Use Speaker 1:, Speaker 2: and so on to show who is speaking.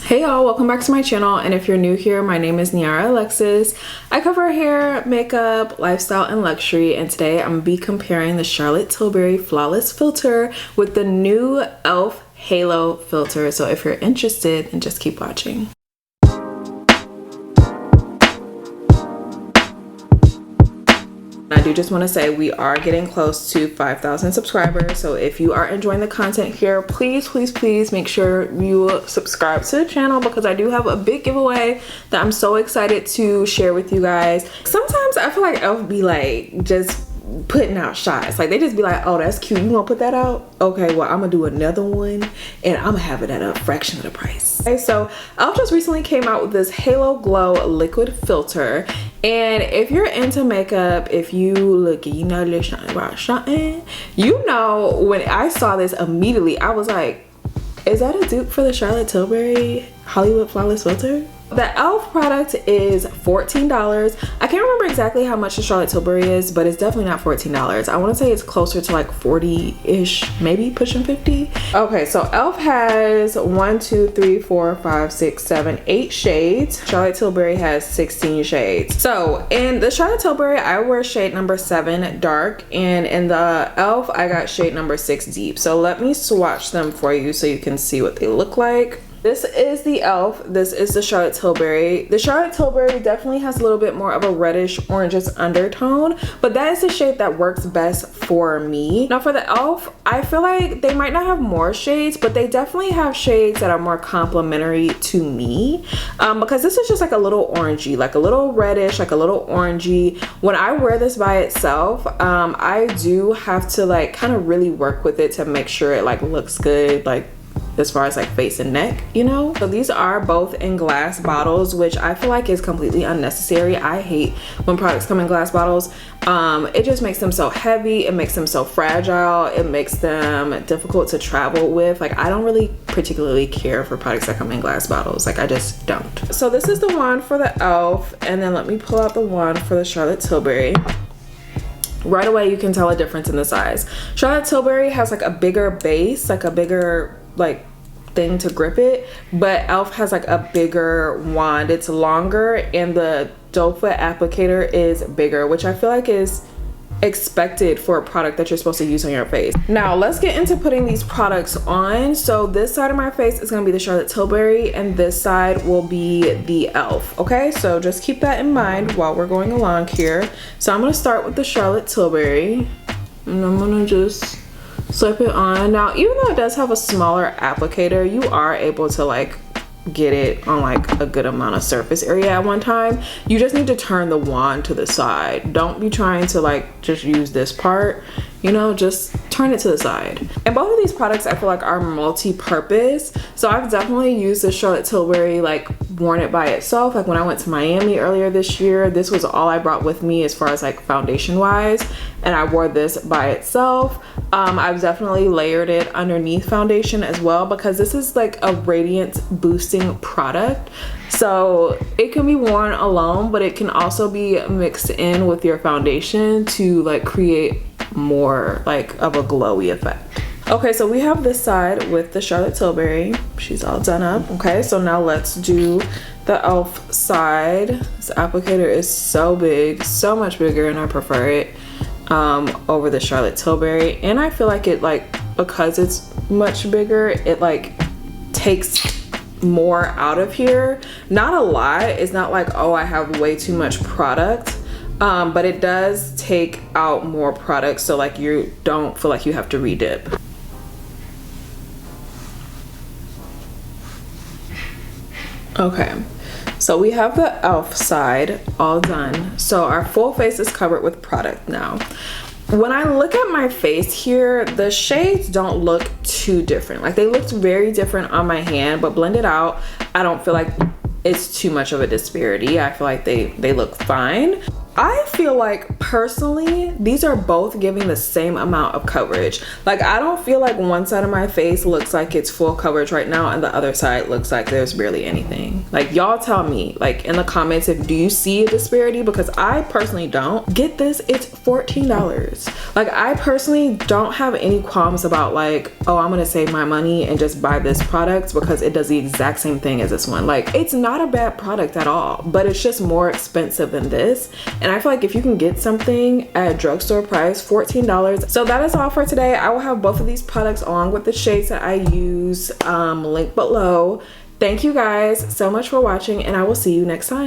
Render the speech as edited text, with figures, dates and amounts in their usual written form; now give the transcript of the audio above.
Speaker 1: Hey y'all, welcome back to my channel, and if you're new here, my name is niaraalexis. I cover hair, makeup, lifestyle, and luxury, and today I'm gonna be comparing the Charlotte Tilbury Flawless Filter with the new e.l.f. Halo Filter. So if you're interested, then just keep watching. I do just want to say we are getting close to 5,000 subscribers, so if you are enjoying the content here, please make sure you subscribe to the channel, because I do have a big giveaway that I'm so excited to share with you guys. Sometimes I feel like e.l.f. be like just putting out shots, like they just be like, oh, that's cute, you want to put that out? Okay, well, I'm gonna do another one and I'm gonna have it at a fraction of the price. Okay, so e.l.f. just recently came out with this Halo Glow liquid filter, and if you're into makeup, if you look, you know, you know, when I saw this immediately, I was like, is that a dupe for the Charlotte Tilbury Hollywood Flawless Filter? The e.l.f. product is $14. I can't remember exactly how much the Charlotte Tilbury is, but it's definitely not $14. I want to say it's closer to like 40-ish, maybe pushing 50. Okay, so e.l.f. has 1, 2, 3, 4, 5, 6, 7, 8 shades. Charlotte Tilbury has 16 shades. So in the Charlotte Tilbury, I wear shade number 7 dark, and in the e.l.f. I got shade number 6 deep. So let me swatch them for you so you can see what they look like. This is the e.l.f. This is the Charlotte Tilbury. The Charlotte Tilbury definitely has a little bit more of a reddish orangish undertone, but that is the shade that works best for me. Now for the e.l.f., I feel like they might not have more shades, but they definitely have shades that are more complementary to me, because this is just like a little orangey, like a little reddish, like a little orangey. When I wear this by itself, I do have to like kind of really work with it to make sure it like looks good, like as far as like face and neck, you know. So these are both in glass bottles, which I feel like is completely unnecessary. I hate when products come in glass bottles. It just makes them so heavy, it makes them so fragile, it makes them difficult to travel with. Like, I don't really particularly care for products that come in glass bottles, like I just don't. So this is the one for the e.l.f., and then let me pull out the one for the Charlotte Tilbury. Right away you can tell a difference in the size. Charlotte Tilbury has like a bigger base, like a bigger like thing to grip it, but e.l.f. has like a bigger wand. It's longer, and the doe foot applicator is bigger, which I feel like is expected for a product that you're supposed to use on your face. Now let's get into putting these products on. So this side of my face is going to be the Charlotte Tilbury, and this side will be the e.l.f. Okay, so just keep that in mind while we're going along here. So I'm going to start with the Charlotte Tilbury, and I'm going to just slip it on. Now, even though it does have a smaller applicator, you are able to like get it on like a good amount of surface area at one time. You just need to turn the wand to the side. Don't be trying to like just use this part, you know, just turn it to the side. And both of these products I feel like are multi-purpose. So I've definitely used the Charlotte Tilbury, like worn it by itself. Like when I went to Miami earlier this year, this was all I brought with me as far as like foundation wise, and I wore this by itself. I've definitely layered it underneath foundation as well, because this is like a radiance boosting product. So it can be worn alone, but it can also be mixed in with your foundation to like create more like of a glowy effect. Okay, so we have this side with the Charlotte Tilbury. She's all done up. Okay, so now let's do the e.l.f. side. This applicator is so big, so much bigger, and I prefer it over the Charlotte Tilbury. And I feel like it, like, because it's much bigger, it like takes more out of here. Not a lot. It's not like, oh, I have way too much product, but it does take out more product, so like you don't feel like you have to redip. Okay, so we have the e.l.f. side all done. So our full face is covered with product now. When I look at my face here, the shades don't look too different. Like they looked very different on my hand, but blended out, I don't feel like it's too much of a disparity. I feel like they look fine. I feel like personally these are both giving the same amount of coverage. Like I don't feel like one side of my face looks like it's full coverage right now and the other side looks like there's barely anything. Like y'all tell me like in the comments if do you see a disparity, because I personally don't. Get this, it's $14. Like I personally don't have any qualms about like, oh, I'm gonna save my money and just buy this product because it does the exact same thing as this one. Like it's not a bad product at all, but it's just more expensive than this. And I feel like if you can get something at drugstore price, $14. So that is all for today. I will have both of these products along with the shades that I use linked below. Thank you guys so much for watching, and I will see you next time.